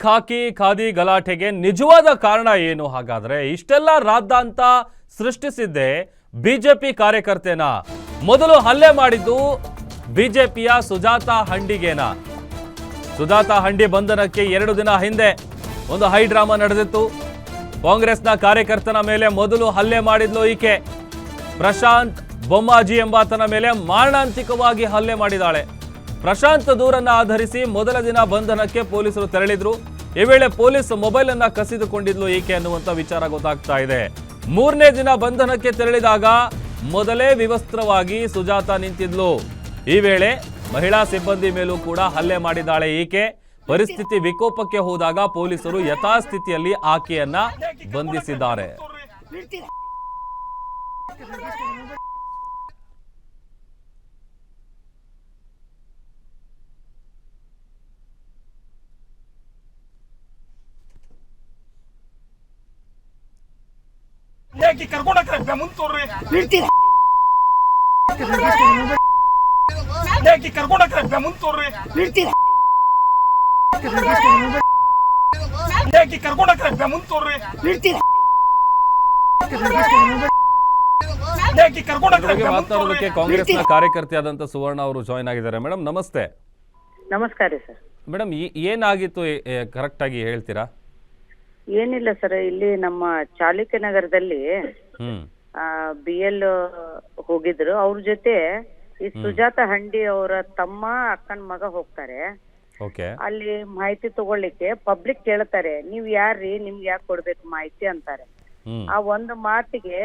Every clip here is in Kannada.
ಖಾಕಿ ಖಾದಿ ಗಲಾಟೆಗೆ ನಿಜವಾದ ಕಾರಣ ಏನು? ಹಾಗಾದ್ರೆ ಇಷ್ಟೆಲ್ಲ ರಾದ್ದಾಂತ ಸೃಷ್ಟಿಸಿದ್ದೆ ಬಿಜೆಪಿ ಕಾರ್ಯಕರ್ತೆನಾ? ಮೊದಲು ಹಲ್ಲೆ ಮಾಡಿದ್ದು ಬಿಜೆಪಿಯ ಸುಜಾತಾ ಹಂಡಿಗೇನಾ? ಸುಜಾತಾ ಹಂಡಿ ಬಂಧನಕ್ಕೆ 2 ದಿನ ಹಿಂದೆ ಒಂದು ಹೈ ಡ್ರಾಮಾ ನಡೆದಿತ್ತು. ಕಾಂಗ್ರೆಸ್ನ ಕಾರ್ಯಕರ್ತನ ಮೇಲೆ ಮೊದಲು ಹಲ್ಲೆ ಮಾಡಿದ್ಲು ಈಕೆ. ಪ್ರಶಾಂತ್ ಬೊಮ್ಮಾಜಿ ಎಂಬಾತನ ಮೇಲೆ ಮಾರಣಾಂತಿಕವಾಗಿ ಹಲ್ಲೆ ಮಾಡಿದಾಳೆ. ಪ್ರಶಾಂತ್ ದೂರನ್ನ ಆಧರಿಸಿ ಮೊದಲ ದಿನ ಬಂಧನಕ್ಕೆ ಪೊಲೀಸರು ತೆರಳಿದ್ರು. ಈ ವೇಳೆ ಪೊಲೀಸ್ ಮೊಬೈಲ್ ಅನ್ನ ಕಸಿದುಕೊಂಡಿದ್ಲು ಈಕೆ ಅನ್ನುವಂತ ವಿಚಾರ ಗೊತ್ತಾಗ್ತಾ ಇದೆ. 3ನೇ ದಿನ ಬಂಧನಕ್ಕೆ ತೆರಳಿದಾಗ ಮೊದಲೇ ವಿವಸ್ತ್ರವಾಗಿ ಸುಜಾತಾ ನಿಂತಿದ್ಲು. ಈ ವೇಳೆ ಮಹಿಳಾ ಸಿಬ್ಬಂದಿ ಮೇಲೂ ಕೂಡ ಹಲ್ಲೆ ಮಾಡಿದ್ದಾಳೆ ಈಕೆ. ಪರಿಸ್ಥಿತಿ ವಿಕೋಪಕ್ಕೆ ಹೋದಾಗ ಪೊಲೀಸರು ಯಥಾಸ್ಥಿತಿಯಲ್ಲಿ ಆಕೆಯನ್ನ ಬಂಧಿಸಿದ್ದಾರೆ. ಮಾತನಾಡೋದಕ್ಕೆ ಕಾಂಗ್ರೆಸ್ನ ಕಾರ್ಯಕರ್ತೆಯಾದಂತ ಸುವರ್ಣ ಅವರು ಜಾಯ್ನ್ ಆಗಿದ್ದಾರೆ. ಮೇಡಮ್ ನಮಸ್ತೆ. ನಮಸ್ಕಾರ ಸರ್. ಮೇಡಮ್ ಏನಾಗಿತ್ತು ಕರೆಕ್ಟ್ ಆಗಿ ಹೇಳ್ತೀರಾ? ಏನಿಲ್ಲ ಸರ್, ಇಲ್ಲಿ ನಮ್ಮ ಚಾಲುಕ್ಯ ನಗರದಲ್ಲಿ BL ಹೋಗಿದ್ರು. ಅವ್ರ ಜೊತೆ ಈ ಸುಜಾತಾ ಹಂಡಿ ಅವರ ತಮ್ಮ ಅಕ್ಕನ ಮಗ ಹೋಗ್ತಾರೆ. ಅಲ್ಲಿ ಮಾಹಿತಿ ತಗೊಳ್ಳಿಕ್ಕೆ ಪಬ್ಲಿಕ್ ಕೇಳ್ತಾರೆ, ನೀವ್ ಯಾರ್ರಿ, ನಿಮ್ಗೆ ಯಾಕೆ ಕೊಡ್ಬೇಕು ಮಾಹಿತಿ ಅಂತಾರೆ. ಆ ಒಂದು ಮಾತಿಗೆ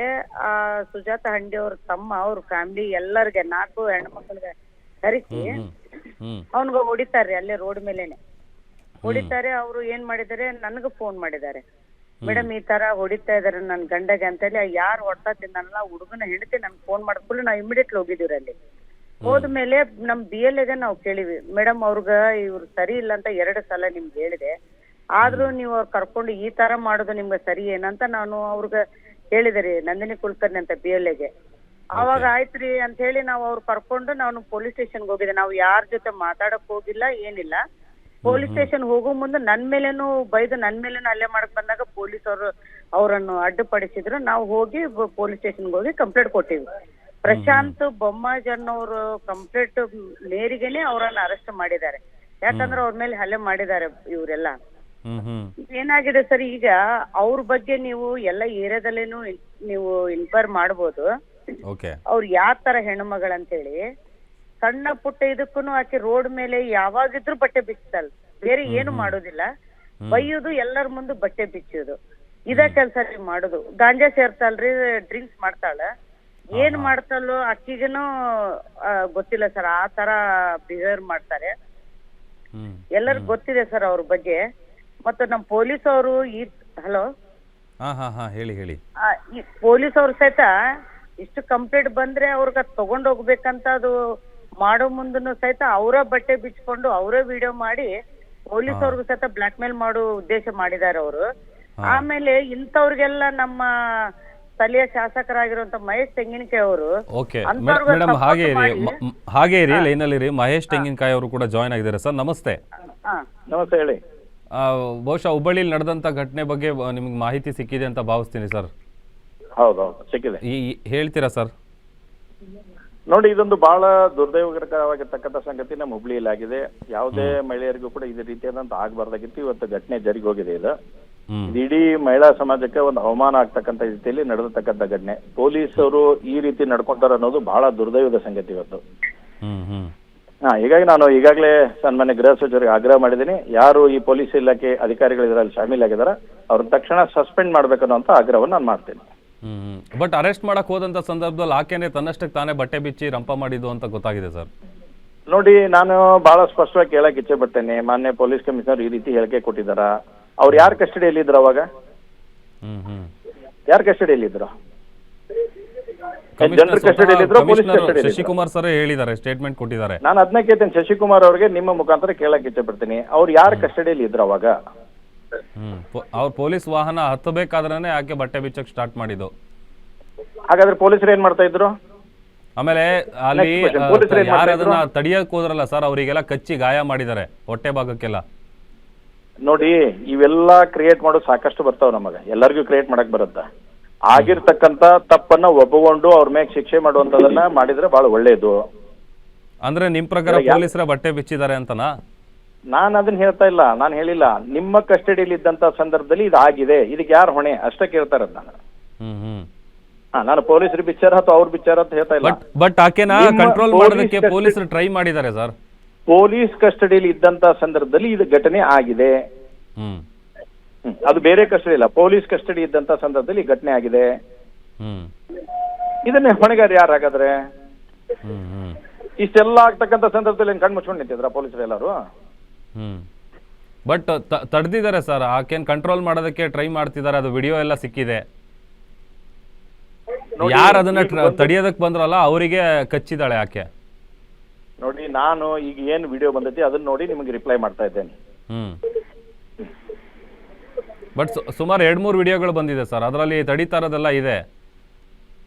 ಆ ಸುಜಾತಾ ಹಂಡಿ ಅವ್ರ ತಮ್ಮ ಅವ್ರ ಫ್ಯಾಮಿಲಿ ಎಲ್ಲರಿಗೆ 4 ಹೆಣ್ಮಕ್ಳಿಗೆ ಕರೆಸಿ ಅವನ್ಗ ಹೊಡಿತಾರ್ರಿ. ಅಲ್ಲೇ ರೋಡ್ ಮೇಲೆನೆ ಹೊಡಿತಾರೆ. ಅವ್ರು ಏನ್ ಮಾಡಿದಾರೆ, ನನ್ಗ ಫೋನ್ ಮಾಡಿದ್ದಾರೆ, ಮೇಡಮ್ ಈ ತರ ಹೊಡಿತಾ ಇದಾರೆ ನನ್ ಗಂಡಗೆ ಅಂತ ಹೇಳಿ. ಯಾರು ಹೊಡ್ತಾ ತಿನ್ನಲ್ಲ ಹುಡುಗನ ಹೆಂಡತಿ ನನ್ಗೆ ಫೋನ್ ಮಾಡಿದ್ಕೂಡ್ಲೆ ನಾವು ಇಮಿಡಿಯೇಟ್ಲಿ ಹೋಗಿದೀವ್ರಿ. ಅಲ್ಲಿ ಹೋದ್ಮೇಲೆ ನಮ್ BL ನಾವು ಕೇಳಿವಿ, ಮೇಡಮ್ ಅವ್ರಗ ಇವ್ರು ಸರಿ ಇಲ್ಲ ಅಂತ 2 ಸಲ ನಿಮ್ಗೆ ಹೇಳಿದೆ, ಆದ್ರೂ ನೀವು ಅವ್ರು ಕರ್ಕೊಂಡು ಈ ತರ ಮಾಡೋದು ನಿಮ್ಗೆ ಸರಿ ಏನಂತ ನಾನು ಅವ್ರಗ ಹೇಳಿದೆ ನಂದಿನಿ ಕುಲಕರ್ಣಿ ಅಂತ BL ಅವಾಗ ಆಯ್ತ್ರಿ ಅಂತ ಹೇಳಿ ನಾವು ಅವ್ರು ಕರ್ಕೊಂಡು ನಾನು ಪೊಲೀಸ್ ಸ್ಟೇಷನ್ಗೆ ಹೋಗಿದ್ದೆ. ನಾವು ಯಾರ ಜೊತೆ ಮಾತಾಡಕ್ ಹೋಗಿಲ್ಲ, ಏನಿಲ್ಲ. ಪೊಲೀಸ್ ಸ್ಟೇಷನ್ ಹೋಗೋ ಮುಂದೆ ನನ್ ಮೇಲೇನು ಬೈದು ನನ್ ಮೇಲೇನು ಹಲ್ಲೆ ಮಾಡಕ್ ಬಂದಾಗ ಪೊಲೀಸ್ ಅವರು ಅವರನ್ನು ಅಡ್ಡುಪಡಿಸಿದ್ರು. ನಾವು ಹೋಗಿ ಪೊಲೀಸ್ ಸ್ಟೇಷನ್ಗೆ ಹೋಗಿ ಕಂಪ್ಲೇಂಟ್ ಕೊಟ್ಟಿವಿ. ಪ್ರಶಾಂತ್ ಬೊಮ್ಮಾಜಿ ಅನ್ನೋರು ಕಂಪ್ಲೇಂಟ್ ಮೇರೆಗೆನೆ ಅವರನ್ನ ಅರೆಸ್ಟ್ ಮಾಡಿದ್ದಾರೆ. ಯಾಕಂದ್ರೆ ಅವ್ರ ಮೇಲೆ ಹಲ್ಲೆ ಮಾಡಿದ್ದಾರೆ ಇವರೆಲ್ಲ. ಏನಾಗಿದೆ ಸರ್, ಈಗ ಅವ್ರ ಬಗ್ಗೆ ನೀವು ಎಲ್ಲ ಏರಿಯಾದಲ್ಲೇನು ನೀವು ಇನ್ಕ್ವೈರ್ ಮಾಡ್ಬೋದು. ಅವ್ರು ಯಾವ ತರ ಹೆಣ್ಮಗಳಂತೇಳಿ ಸಣ್ಣ ಪುಟ್ಟ ಇದಕ್ಕೂ ಆಕೆ ರೋಡ್ ಮೇಲೆ ಯಾವಾಗಿದ್ರು ಬಟ್ಟೆ ಬಿಚ್ಚಲ್ಲ, ಬೇರೆ ಏನು ಮಾಡೋದಿಲ್ಲ. ಬೈಯೋದು, ಎಲ್ಲರ ಮುಂದೆ ಬಟ್ಟೆ ಬಿಚ್ಚೋದು, ಇದ ಕೆಲ್ಸ ಮಾಡೋದು. ಗಾಂಜಾ ಸೇರ್ತಾಳ್ರಿ, ಡ್ರಿಂಕ್ಸ್ ಮಾಡ್ತಾಳ, ಏನ್ ಮಾಡ್ತಾಳೋ ಅಕ್ಕಿಗೇನು ಗೊತ್ತಿಲ್ಲ ಸರ್. ಆ ತರ ಬಿಹೇವ್ ಮಾಡ್ತಾರೆ. ಎಲ್ಲರಿಗೂ ಗೊತ್ತಿದೆ ಸರ್ ಅವ್ರ ಬಗ್ಗೆ. ಮತ್ತು ನಮ್ ಪೊಲೀಸ್ ಅವರು ಹಲೋ ಹೇಳಿ ಪೊಲೀಸ್ ಅವ್ರ ಸಹಿತ ಇಷ್ಟು ಕಂಪ್ಲೇಂಟ್ ಬಂದ್ರೆ ಅವ್ರಿಗೆ ತಗೊಂಡ್ ಹೋಗ್ಬೇಕಂತ ಅದು ಮಾಡೋ ಮುಂದನು ಸಹಿತ ಅವರ ಬಟ್ಟೆ ಬಿಚ್ಕೊಂಡು ಅವರೇ ವಿಡಿಯೋ ಮಾಡಿ ಪೊಲೀಸ್ ಅವ್ರಿಗೂ ಸಹಿತ ಬ್ಲಾಕ್ ಮೇಲ್ ಮಾಡೋ ಉದ್ದೇಶ ಮಾಡಿದ್ದಾರೆ ಅವರು. ಆಮೇಲೆ ಇಂಥವ್ರಿಗೆಲ್ಲ ನಮ್ಮ ಸ್ಥಳೀಯ ಶಾಸಕರಾಗಿರುವಂತ ಮಹೇಶ್ ತೆಂಗಿನಕಾಯಿ ಅವರು ಹಾಗೆ ಇರಿ ಲೈನಲ್ಲಿ ಇರಿ. ಮಹೇಶ್ ತೆಂಗಿನಕಾಯಿ ಅವರು ಕೂಡ ಜಾಯ್ನ್ ಆಗಿದ್ದಾರೆ. ಸರ್ ನಮಸ್ತೆ. ನಮಸ್ತೆ, ಹೇಳಿ. ಬಹುಶಃ ಹುಬ್ಬಳ್ಳಿಯಲ್ಲಿ ನಡೆದಂತ ಘಟನೆ ಬಗ್ಗೆ ನಿಮ್ಗೆ ಮಾಹಿತಿ ಸಿಕ್ಕಿದೆ ಅಂತ ಭಾವಿಸ್ತೀನಿ ಸರ್. ಹೌದೌದು, ಸಿಕ್ಕಿದೆ. ಹೇಳ್ತೀರಾ ಸರ್? ನೋಡಿ, ಇದೊಂದು ಬಹಳ ದುರ್ದೈವಕರವಾಗಿರ್ತಕ್ಕಂಥ ಸಂಗತಿ ನಮ್ಮ ಹುಬ್ಳಿಯಲ್ಲಿ ಆಗಿದೆ. ಯಾವುದೇ ಮಹಿಳೆಯರಿಗೂ ಕೂಡ ಇದೇ ರೀತಿಯಾದಂತ ಆಗ್ಬಾರ್ದಾಗಿತ್ತು. ಇವತ್ತು ಘಟನೆ ಜರುಗಿ ಹೋಗಿದೆ. ಇದು ಇಡೀ ಮಹಿಳಾ ಸಮಾಜಕ್ಕೆ ಒಂದು ಅವಮಾನ ಆಗ್ತಕ್ಕಂಥ ರೀತಿಯಲ್ಲಿ ನಡೆದತಕ್ಕಂಥ ಘಟನೆ. ಪೊಲೀಸರು ಈ ರೀತಿ ನಡ್ಕೊಂತಾರ ಅನ್ನೋದು ಬಹಳ ದುರ್ದೈವದ ಸಂಗತಿ ಇವತ್ತು. ಹೀಗಾಗಿ ನಾನು ಈಗಾಗಲೇ ಸನ್ಮಾನ್ಯ ಗೃಹ ಸಚಿವರಿಗೆ ಆಗ್ರಹ ಮಾಡಿದ್ದೀನಿ, ಯಾರು ಈ ಪೊಲೀಸ್ ಇಲಾಖೆ ಅಧಿಕಾರಿಗಳು ಇದರಲ್ಲಿ ಶಾಮೀಲಾಗಿದ್ದಾರೆ ಅವ್ರನ್ನ ತಕ್ಷಣ ಸಸ್ಪೆಂಡ್ ಮಾಡ್ಬೇಕನ್ನುವಂತ ಆಗ್ರಹವನ್ನು ನಾನು ಮಾಡ್ತೇನೆ. ಬಟ್ ಅರೆಸ್ಟ್ ಮಾಡಕ್ ಹೋದಂತ ಸಂದರ್ಭದಲ್ಲಿ ಆಕೆನೆ ತನ್ನಷ್ಟಕ್ಕೆ ತಾನೇ ಬಟ್ಟೆ ಬಿಚ್ಚಿ ರಂಪ ಮಾಡಿದ್ದು ಅಂತ ಗೊತ್ತಾಗಿದೆ ಸರ್. ನೋಡಿ, ನಾನು ಬಹಳ ಸ್ಪಷ್ಟವಾಗಿ ಕೇಳಕ್ ಇಚ್ಛೆ ಪಡ್ತೇನೆ. ಮಾನ್ಯ ಪೊಲೀಸ್ ಕಮಿಷನರ್ ಈ ರೀತಿ ಹೇಳಿಕೆ ಕೊಟ್ಟಿದ್ದಾರ. ಅವ್ರು ಯಾರ ಕಸ್ಟಡಿಯಲ್ಲಿ ಇದ್ರು ಅವಾಗ? ಯಾರ ಕಸ್ಟಡಿಯಲ್ಲಿ ಇದ್ರು? ಜನರ ಕಸ್ಟಡಿಯಲ್ಲಿ ಇದ್ರು, ಪೊಲೀಸ್ ಕಸ್ಟಡಿಯಲ್ಲಿ? ಶಶಿಕುಮಾರ್ ಸರ್ ಹೇಳಿದ್ದಾರೆ, ಸ್ಟೇಟ್ಮೆಂಟ್ ಕೊಟ್ಟಿದ್ದಾರೆ. ನಾನು ಅದನ್ನ ಕೇಳ್ತೇನೆ, ಶಶಿಕುಮಾರ್ ಅವ್ರಿಗೆ ನಿಮ್ಮ ಮುಖಾಂತರ ಕೇಳಕ್ ಇಚ್ಛೆ ಪಡ್ತೀನಿ, ಅವ್ರು ಯಾರ ಕಸ್ಟಡಿಯಲ್ಲಿ ಇದ್ರು ಅವಾಗ? ಅವ್ರ ಪೊಲೀಸ್ ವಾಹನ ಹತ್ತಬೇಕಾದ್ರೆ ಆಕೆ ಬಟ್ಟೆ ಬಿಚ್ಚಕ್ ಸ್ಟಾರ್ಟ್ ಮಾಡಿದ್ದು. ಹಾಗಾದ್ರೆ ಪೊಲೀಸರು ಏನ್ ಮಾಡ್ತಾ ಇದ್ರು? ಆಮೇಲೆ ಅಲ್ಲಿ ಯಾರು ಅದನ್ನ ತಡಿಯಕ್ ಹೋದ್ರಲ್ಲ ಸರ್, ಅವರಿಗೆಲ್ಲ ಕಚ್ಚಿ ಗಾಯ ಮಾಡಿದ್ದಾರೆ ಹೊಟ್ಟೆ ಭಾಗಕ್ಕೆಲ್ಲ. ನೋಡಿ ಇವೆಲ್ಲ ಕ್ರಿಯೇಟ್ ಮಾಡೋದು ಸಾಕಷ್ಟು ಬರ್ತಾವ ನಮಗೆ, ಎಲ್ಲರಿಗೂ ಕ್ರಿಯೇಟ್ ಮಾಡಕ್ ಬರುತ್ತ. ಆಗಿರ್ತಕ್ಕಂತ ತಪ್ಪನ್ನ ಒಪ್ಪಕೊಂಡು ಅವ್ರ ಮ್ಯಾಗ ಶಿಕ್ಷೆ ಮಾಡುವಂತದನ್ನ ಮಾಡಿದ್ರೆ ಬಹಳ ಒಳ್ಳೇದು. ಅಂದ್ರೆ ನಿಮ್ ಪ್ರಕಾರ ಪೊಲೀಸರ ಬಟ್ಟೆ ಬಿಚ್ಚಿದ್ದಾರೆ ಅಂತನಾ? ನಾನು ಅದನ್ನ ಹೇಳ್ತಾ ಇಲ್ಲ, ನಾನು ಹೇಳಿಲ್ಲ. ನಿಮ್ಮ ಕಸ್ಟಡಿಯಲ್ಲಿ ಇದ್ದಂತ ಸಂದರ್ಭದಲ್ಲಿ ಇದಾಗಿದೆ, ಇದಕ್ಕೆ ಯಾರು ಹೊಣೆ ಅಷ್ಟೇ ಕೇಳ್ತಾರದ್ ನಾನು. ನಾನು ಪೊಲೀಸರು ಬಿಚ್ಚಾರ ಅಥವಾ ಅವ್ರು ಬಿಚ್ಚಾರ ಅಂತ ಹೇಳ್ತಾ ಇಲ್ಲ. ಬಟ್ ಆಕೆನ ಕಂಟ್ರೋಲ್ ಮಾಡೋದಕ್ಕೆ ಪೊಲೀಸರು ಟ್ರೈ ಮಾಡಿದ್ದಾರೆ ಸರ್. ಪೊಲೀಸ್ ಕಸ್ಟಡಿಯಲ್ಲಿ ಇದ್ದಂತ ಸಂದರ್ಭದಲ್ಲಿ ಇದು ಘಟನೆ ಆಗಿದೆ. ಅದು ಬೇರೆ ಕಸ್ಟಡಿ ಇಲ್ಲ, ಪೊಲೀಸ್ ಕಸ್ಟಡಿ ಇದ್ದಂತ ಸಂದರ್ಭದಲ್ಲಿ ಘಟನೆ ಆಗಿದೆ. ಇದನ್ನೇ ಹೊಣೆಗಾರ ಯಾರು ಹಾಗಾದ್ರೆ? ಇಷ್ಟೆಲ್ಲ ಆಗ್ತಕ್ಕಂಥ ಸಂದರ್ಭದಲ್ಲಿ ಕಣ್ಣು ಮುಚ್ಕೊಂಡು ನಿಂತಿದ್ರ ಪೊಲೀಸರು ಎಲ್ಲರೂ? ಬಟ್ ತಡೆದಿದ್ದಾರೆ ಸರ್, ಆಕೆನ್ ಕಂಟ್ರೋಲ್ ಮಾಡೋದಕ್ಕೆ ಟ್ರೈ ಮಾಡ್ತಿದ್ದಾರೆ. ಅದು ವಿಡಿಯೋ ಎಲ್ಲ ಸಿಕ್ಕಿದೆ. ಯಾರು ಅದನ್ನ ತಡೆಯೋದಕ್ಕೆ ಬಂದ್ರಲ್ಲ ಅವರಿಗೆ ಕಚ್ಚಿದಾಳೆ ಆಕೆ. ನೋಡಿ, ನಾನು ಈಗ ಏನ್ ವಿಡಿಯೋ ಬಂದೈತಿ ಅದನ್ನ ನೋಡಿ ನಿಮಗೆ ರಿಪ್ಲೈ ಮಾಡ್ತಾ ಇದ್ದೇನೆ. ಬಟ್ ಸುಮಾರು 2-3 ವಿಡಿಯೋಗಳು ಬಂದಿದೆ ಸರ್, ಅದರಲ್ಲಿ ತಡೀತಾ ಇರೋದೆಲ್ಲ ಇದೆ.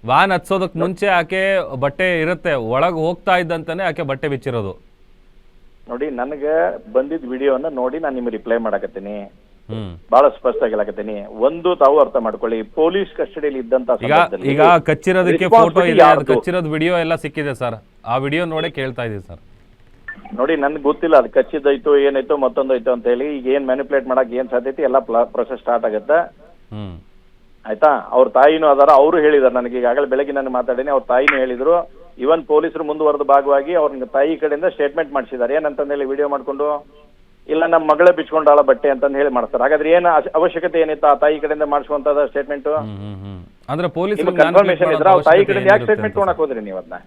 ವ್ಯಾನ್ ಹತ್ಸೋದಕ್ಕೆ ಮುಂಚೆ ಆಕೆ ಬಟ್ಟೆ ಇರುತ್ತೆ, ಒಳಗೆ ಹೋಗ್ತಾ ಇದ್ದಂತಾನೆ ಆಕೆ ಬಟ್ಟೆ ಬಿಚ್ಚಿರೋದು. ನೋಡಿ, ನನಗೆ ಬಂದಿದ್ದ ವಿಡಿಯೋನ ನೋಡಿ ನಾನು ನಿಮ್ಗೆ ರಿಪ್ಲೈ ಮಾಡಕತ್ತೀನಿ, ಬಹಳ ಸ್ಪಷ್ಟವಾಗಿ ಹೇಳಕತ್ತೀನಿ. ಒಂದು ತಾವು ಅರ್ಥ ಮಾಡ್ಕೊಳ್ಳಿ, ಪೊಲೀಸ್ ಕಸ್ಟಡಿಯಲ್ಲಿ ಇದ್ದಂತ ಈಗ ಕಚ್ಚಿರೋದಕ್ಕೆ ಫೋಟೋ ಇದೆ, ಕಚ್ಚಿರೋದು ವಿಡಿಯೋ ಎಲ್ಲ ಸಿಕ್ಕಿದೆ ಸರ್. ಆ ವಿಡಿಯೋ ನೋಡೇ ಕೇಳ್ತಾ ಇದೀವಿ ಸರ್. ನೋಡಿ, ನನ್ಗೆ ಗೊತ್ತಿಲ್ಲ ಅದು ಕಚ್ಚಿದ್ದಾಯ್ತು ಏನಾಯ್ತು ಮತ್ತೊಂದಾಯ್ತು ಅಂತ ಹೇಳಿ. ಈಗ ಏನ್ ಮ್ಯಾನಿಪುಲೇಟ್ ಮಾಡಕ್ ಏನ್ ಸಾಧ್ಯತೆ ಎಲ್ಲ ಪ್ರೊಸೆಸ್ ಸ್ಟಾರ್ಟ್ ಆಗತ್ತೆ. ಆಯ್ತಾ? ಅವ್ರ ತಾಯಿನೂ ಅದಾರ, ಅವರು ಹೇಳಿದಾರೆ ನನಗೆ. ಈಗಾಗಲೇ ಬೆಳಗ್ಗೆ ನಾನು ಮಾತಾಡೀನಿ, ಅವ್ರ ತಾಯಿನೂ ಹೇಳಿದ್ರು. ಇವನ್ ಪೊಲೀಸರು ಮುಂದುವರೆದ ಭಾಗವಾಗಿ ಅವ್ರ ತಾಯಿ ಕಡೆಯಿಂದ ಸ್ಟೇಟ್ಮೆಂಟ್ ಮಾಡಿಸಿದ್ದಾರೆ. ಏನಂತಂದೇಳಿ ವಿಡಿಯೋ ಮಾಡ್ಕೊಂಡು, ಇಲ್ಲ ನಮ್ಮ ಮಗಳೇ ಬಿಚ್ಕೊಂಡಾಳ ಬಟ್ಟೆ ಅಂತಂದು ಹೇಳಿ ಮಾಡ್ತಾರೆ. ಹಾಗಾದ್ರೆ ಏನ್ ಅವಶ್ಯಕತೆ ಏನಿತ್ತು ಆ ತಾಯಿ ಕಡೆಯಿಂದ ಮಾಡಿಸುವಂತದ ಸ್ಟೇಟ್ಮೆಂಟ್? ಅಂದ್ರೆ ಪೊಲೀಸ್ ಕನ್ಫರ್ಮೇಶನ್ ಇದ್ರೆ ಅವ್ರ ತಾಯಿ ಕಡೆಯಿಂದ ಯಾಕೆ ಸ್ಟೇಟ್ಮೆಂಟ್ ತೊಗೊಳಕ್ ಹೋದ್ರಿ ನೀವು? ಅದನ್ನ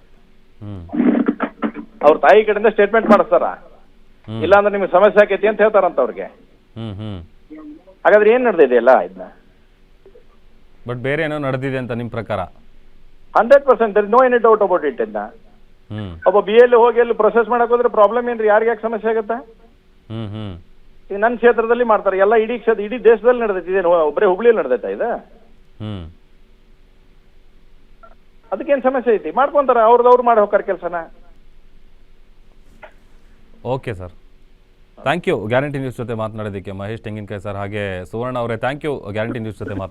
ಅವ್ರ ತಾಯಿ ಕಡೆಯಿಂದ ಸ್ಟೇಟ್ಮೆಂಟ್ ಮಾಡಿಸ್ತಾರ, ಇಲ್ಲ ಅಂದ್ರೆ ನಿಮ್ಗೆ ಸಮಸ್ಯೆ ಆಕೈತಿ ಅಂತ ಹೇಳ್ತಾರಂತ ಅವ್ರಿಗೆ. ಹಾಗಾದ್ರೆ ಏನ್ ನಡೆದಿದೆ ಅಲ್ಲ ಇದನ್ನ? ಬಟ್ ಬೇರೆ ಏನೋ ನಡೆದಿದೆ ಅಂತ ನಿಮ್ ಪ್ರಕಾರ? 100% no any doubt about it. ಇದನ್ನ ಒಬ್ಬ BL ಹೋಗಿ ಅಲ್ಲಿ ಪ್ರೊಸೆಸ್ ಮಾಡಕ್ ಹೋದ್ರೆ ಪ್ರಾಬ್ಲಮ್ ಏನ್ರಿ? ಯಾರಿಗೆ ಯಾಕೆ ಸಮಸ್ಯೆ ಆಗತ್ತಾ? ಈಗ ನನ್ನ ಕ್ಷೇತ್ರದಲ್ಲಿ ಮಾಡ್ತಾರೆ, ಎಲ್ಲ ಇಡೀ ದೇಶದಲ್ಲಿ ನಡೆದೈತಿ. ಇದೇನು ಒಬ್ಬರೇ ಹುಬ್ಳಿಯಲ್ಲಿ ನಡೆದೈತಾ ಇದು? ಅದಕ್ಕೇನ್ ಸಮಸ್ಯೆ ಐತಿ? ಮಾಡ್ಕೊಂತಾರ, ಅವ್ರದವ್ರು ಮಾಡಿ ಹೋಗ್ತಾರ ಕೆಲಸನ. Okay sir, thank you guarantee news ಜೊತೆ ಮಾತನಾಡೋದಕ್ಕೆ ಮಹೇಶ್ ತೆಂಗಿನಕಾಯಿ ಸರ್. ಹಾಗೆ ಸುವರ್ಣ ಅವರೇ ಥ್ಯಾಂಕ್ ಯು ಗ್ಯಾರಂಟಿ ನ್ಯೂಸ್ ಜೊತೆ ಮಾತನಾಡಿ.